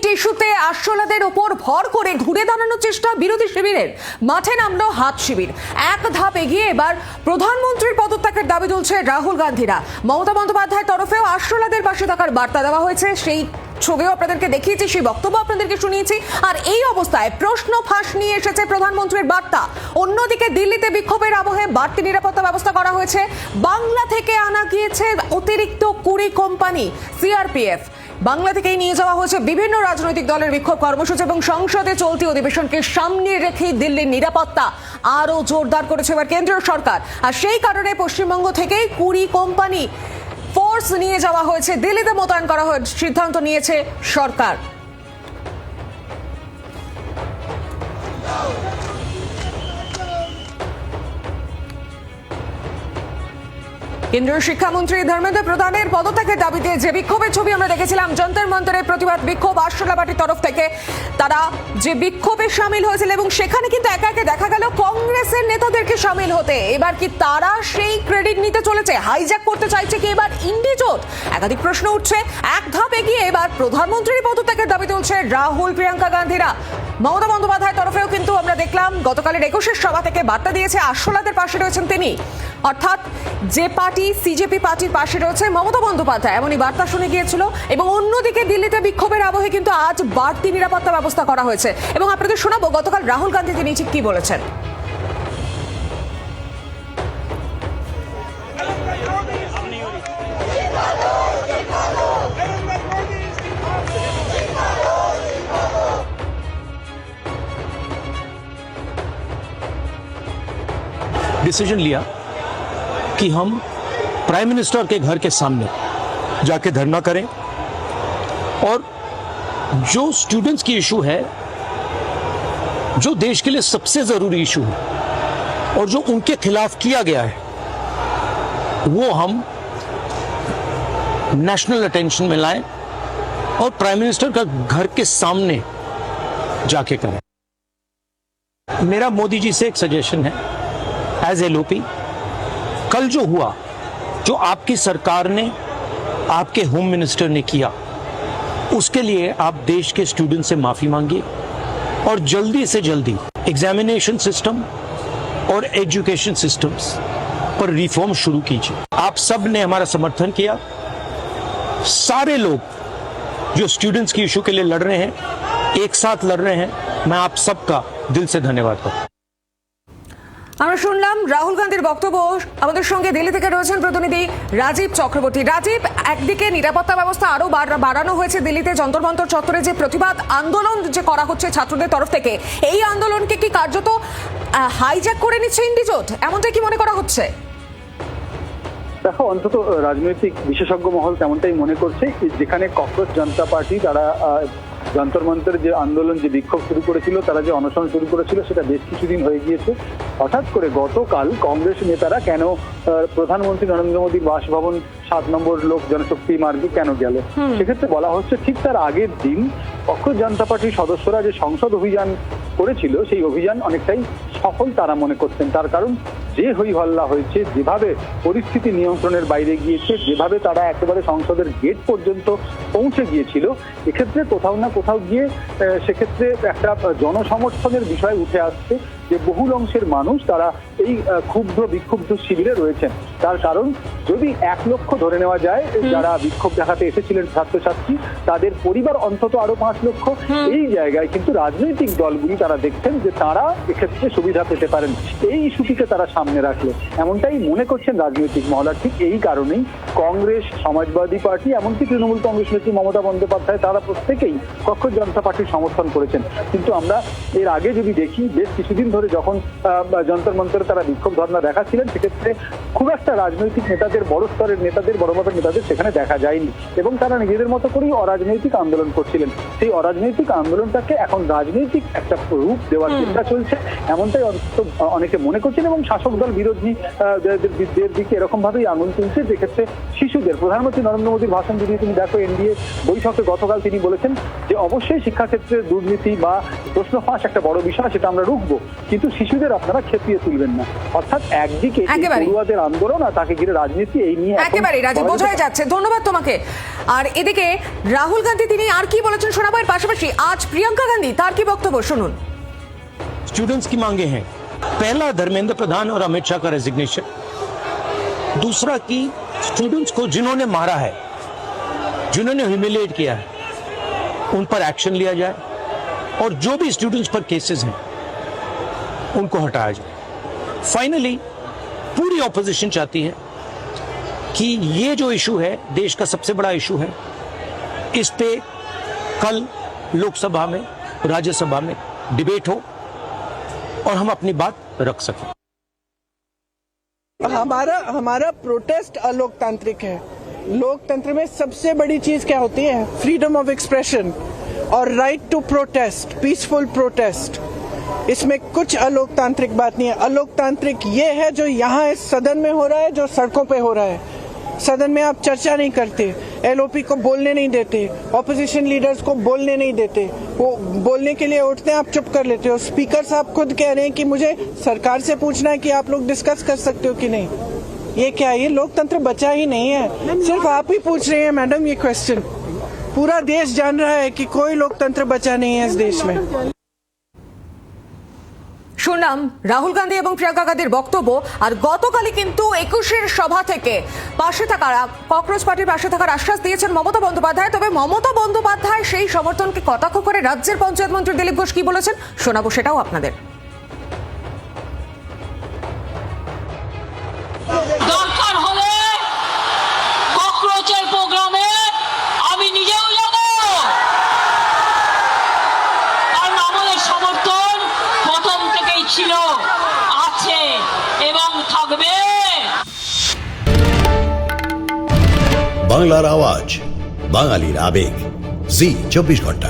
Gate ইস্যুতে আরশোলাদের ওপর ভর করে ঘুরে দাঁড়ানোর চেষ্টা বিরোধী শিবিরের। মাঠে নামলো হাত শিবির। এক ধাপ এগিয়ে এবার প্রধানমন্ত্রীর পদত্যাগের দাবি তুলছে রাহুল গান্ধীরা। মমতা বন্দ্যোপাধ্যায়ের তরফেও আরশোলাদের পাশে থাকার বার্তা দেওয়া হয়েছে। সেই ছবিও আপনাদেরকে দেখিয়েছি, সেই বক্তব্য আপনাদেরকে শুনিয়েছি। আর এই অবস্থায় প্রশ্ন ফাঁস নিয়ে এসেছে প্রধানমন্ত্রীর বার্তা। অন্যদিকে দিল্লিতে বিক্ষোভের আবহে বাড়তি নিরাপত্তা ব্যবস্থা করা হয়েছে। বাংলা থেকে আনা গিয়েছে অতিরিক্ত 20 কোম্পানি সিআরপিএফ। বাংলা থেকেই নিয়ে যাওয়া হয়েছে বিভিন্ন রাজনৈতিক দলের বিক্ষোভ কর্মসূচি এবং সংসদে চলতি অধিবেশনকে সামনে রেখে দিল্লির নিরাপত্তা আরো জোরদার করেছে এবার কেন্দ্রীয় সরকার। আর সেই কারণে পশ্চিমবঙ্গ থেকেই 20 কোম্পানি ফোর্স নিয়ে যাওয়া হয়েছে, দিল্লিতে মোতায়েন করা হয়েছে, সিদ্ধান্ত নিয়েছে সরকার। কেন্দ্রীয় শিক্ষামন্ত্রী ধর্মেন্দ্র প্রধানের পদত্যাগের দাবিতে যে বিক্ষোভের ছবি আমরা দেখেছিলাম, যন্তর মন্তরের প্রতিবাদ বিক্ষোভ আরশোলা পার্টির তরফ থেকে তারা যে বিক্ষোভে সামিল হয়েছিল এবং সেখানে কিন্তু একা একা দেখা গেল কংগ্রেসের নেতাদেরকে সামিল হতে। এবার কি তারা সেই ক্রেডিট নিতে চলেছে? হাইজ্যাক করতে চাইছে কি এবার ইন্ডিজোট? একাধিক প্রশ্ন উঠছে। এক ধাপ এগিয়ে এবার প্রধানমন্ত্রীর পদত্যাগের দাবি তুলছে রাহুল, প্রিয়াঙ্কা গান্ধীরা। মমতা বন্দ্যোপাধ্যায়ের তরফেও কিন্তু আমরা দেখলাম গতকালের 21 সভা থেকে বার্তা দিয়েছে আরশোলাদের পাশে রয়েছেন তিনি, অর্থাৎ যে পার্টি সিজেপি পার্টির পাশে রয়েছে মমতা বন্দ্যোপাধ্যায়, এমনই বার্তা শুনে গিয়েছিল। এবং অন্যদিকে দিল্লিতে বিক্ষোভের আবহে কিন্তু আজ বাড়তি নিরাপত্তা ব্যবস্থা করা হয়েছে এবং আপনাদের শোনাবো গতকাল রাহুল গান্ধী তিনি ঠিক কি বলেছেন। डिसीजन लिया कि हम प्राइम मिनिस्टर के घर के सामने जाके धरना करें और जो स्टूडेंट्स की इशू है, जो देश के लिए सबसे जरूरी इशू है और जो उनके खिलाफ किया गया है, वो हम नेशनल अटेंशन में लाएं और प्राइम मिनिस्टर का घर के सामने जाके करें। मेरा मोदी जी से एक सजेशन है एज एलओपी, कल जो हुआ, जो आपकी सरकार ने, आपके होम मिनिस्टर ने किया, उसके लिए आप देश के स्टूडेंट से माफी मांगिए और जल्दी से जल्दी एग्जामिनेशन सिस्टम और एजुकेशन सिस्टम्स पर रिफॉर्म शुरू कीजिए। आप सब ने हमारा समर्थन किया। सारे लोग जो स्टूडेंट्स की इशू के लिए लड़ रहे हैं, एक साथ लड़ रहे हैं, मैं आप सबका दिल से धन्यवाद करता हूं। আমরা শুনলাম রাহুল গান্ধীর বক্তব্য। আমাদের সঙ্গে দিল্লি থেকে রয়েছেন প্রতিনিধি রাজীব চক্রবর্তী। রাজীব, একদিকে নিরাপত্তা ব্যবস্থা আরো বাড়ানো হয়েছে দিল্লিতে যন্তর মন্তর চত্বরে যে প্রতিবাদ আন্দোলন যে করা হচ্ছে ছাত্রদের তরফ থেকে, এই আন্দোলনকে কি কার্যত হাইজ্যাক করে নিচ্ছে ইন্ডিজোট, এমনটাই কি মনে করা হচ্ছে? দেখো, অন্তত রাজনৈতিক বিশেষজ্ঞ মহল তেমনটাই মনে করছে। যেখানে ককরোচ জনতা পার্টি তারা যন্তর মন্তর যে আন্দোলন, যে বিক্ষোভ শুরু করেছিল, তারা যে অনশন শুরু করেছিল, সেটা বেশ কিছুদিন হয়ে গিয়েছে। হঠাৎ করে গতকাল কংগ্রেস নেতারা কেন প্রধানমন্ত্রী নরেন্দ্র মোদীর বাসভবন 7 নম্বর লোক জনশক্তি মার্গে কেন গেল, সেক্ষেত্রে বলা হচ্ছে ঠিক তার আগের দিন ককরোচ জনতা পার্টির সদস্যরা যে সংসদ অভিযান করেছিল, সেই অভিযান অনেকটাই সফল তারা মনে করছেন। তার কারণ যে হই হল্লা হয়েছে, যেভাবে পরিস্থিতি নিয়ন্ত্রণের বাইরে গিয়েছে, যেভাবে তারা একেবারে সংসদের গেট পর্যন্ত পৌঁছে গিয়েছিল, এক্ষেত্রে কোথাও না কোথাও গিয়ে সেক্ষেত্রে একটা জনসমর্থনের বিষয় উঠে আসছে যে বহুল অংশের মানুষ তারা এই ক্ষুব্ধ বিক্ষুব্ধ শিবিরে রয়েছেন। তার কারণ যদি 1 লক্ষ ধরে নেওয়া যায় যারা বিক্ষোভ দেখাতে এসেছিলেন ছাত্রছাত্রী, তাদের পরিবার অন্তত আরো 5 লক্ষ। এই জায়গায় কিন্তু রাজনৈতিক দলগুলি তারা দেখছেন যে তারা এক্ষেত্রে সুবিধা পেতে পারেন এই ইস্যুটিকে তারা সামনে রাখলে, এমনটাই মনে করছেন রাজনৈতিক মহল। ঠিক এই কারণেই কংগ্রেস, সমাজবাদী পার্টি, এমনকি তৃণমূল কংগ্রেস নেত্রী মমতা বন্দ্যোপাধ্যায় তারা প্রত্যেকেই ককরোচ জনতা পার্টির সমর্থন করেছেন। কিন্তু আমরা এর আগে যদি দেখি, বেশ কিছুদিন ধরে যখন যন্তর মন্তরে তারা বিক্ষোভ ধর্ণা দেখাচ্ছিলেন, সেক্ষেত্রে খুব একটা রাজনৈতিক নেতাদের, বড় স্তরের নেতাদের, বড় মাপের নেতাদের সেখানে দেখা যায়নি এবং তারা নিজেদের মতো করেই অরাজনৈতিক আন্দোলন করছিলেন। সেই অরাজনৈতিক আন্দোলনটাকে এখন রাজনৈতিক একটা রূপ দেওয়ার চেষ্টা চলছে, এমনটাই অনেকে মনে করছেন এবং শাসক দল বিরোধীদের দিকে এরকম ভাবেই আঙুল তুলছে। যেক্ষেত্রে শিশুদের, প্রধানমন্ত্রী নরেন্দ্র মোদীর ভাষণ যদি তুমি দেখো, এনডিএ বৈঠকে গতকাল তিনি বলেছেন যে অবশ্যই শিক্ষাক্ষেত্রে দুর্নীতি বা প্রশ্ন ফাঁস একটা বড় বিষয়, সেটা আমরা রুখবো, কিন্তু শিশুদের আপনারা খেপিয়ে তুলবেন না। অর্থাৎ একদিকে পড়ুয়াদের আন্দোলন আর তাকে ঘিরে রাজনীতি, এই নিয়ে একেবারে রাজীব বোঝাই যাচ্ছে। ধন্যবাদ তোমাকে। আর এদিকে রাহুল গান্ধী তিনি আর কি বলেছেন শোনাবো। এর পাশাপাশি পাশাপাশি আজ প্রিয়াঙ্কা গান্ধী তার কি বক্তব্য শুনুন। स्टूडेंट्स की मांगे हैं, पहला धर्मेंद्र प्रधान और अमित शाह का रेजिग्नेशन, दूसरा कि स्टूडेंट्स को जिन्होंने मारा है, जिन्होंने ह्यूमिलिएट किया है, उन पर एक्शन लिया जाए और जो भी स्टूडेंट्स पर केसेस हैं उनको हटाया जाए। फाइनली पूरी ऑपोजिशन चाहती है कि ये जो इशू है देश का सबसे बड़ा इशू है, इस पे कल लोकसभा में राज्यसभा में डिबेट हो और हम अपनी बात रख सकें। हमारा प्रोटेस्ट अलोकतांत्रिक है। लोकतंत्र में सबसे बड़ी चीज क्या होती है? फ्रीडम ऑफ एक्सप्रेशन और right to protest, peaceful protest. इसमें कुछ अलोकतांत्रिक बात नहीं है। अलोकतांत्रिक ये है जो यहाँ इस सदन में हो रहा है, जो सड़कों पे हो रहा है। सदन में आप चर्चा नहीं करते, एलओपी को बोलने नहीं देते, ऑपोजिशन लीडर्स को बोलने नहीं देते, वो बोलने के लिए उठते हैं, आप चुप कर लेते हो। स्पीकर साहब खुद कह रहे हैं कि मुझे सरकार से पूछना है कि आप लोग डिस्कस कर सकते हो कि नहीं। ये क्या है? ये लोकतंत्र बचा ही नहीं है। सिर्फ आप ही पूछ रहे हैं मैडम ये क्वेश्चन। पूरा देश जान रहा है कि कोई लोकतंत्र बचा नहीं है इस देश में। শুনলাম রাহুল গান্ধী এবং প্রিয়াঙ্কা গান্ধীর বক্তব্য। আর গতকালই কিন্তু 21-এর সভা থেকে পাশে থাকার, ককরোচ পার্টির পাশে থাকার আশ্বাস দিয়েছেন মমতা বন্দ্যোপাধ্যায়। তবে মমতা বন্দ্যোপাধ্যায় সেই সমর্থনকে কটাক্ষ করে রাজ্যের পঞ্চায়েত মন্ত্রী দিলীপ ঘোষ কি বলেছেন শোনাবো, সেটাও আপনাদের। দরকার হলে ককরোচের প্রোগ্রামে আমি নিজেও যাব, কারণ আমাদের সমর্থন প্রথম থেকেই ছিল, আছে এবং থাকবে। বাংলার আওয়াজ, বাঙালির আবেগ, জি 24 ঘন্টা।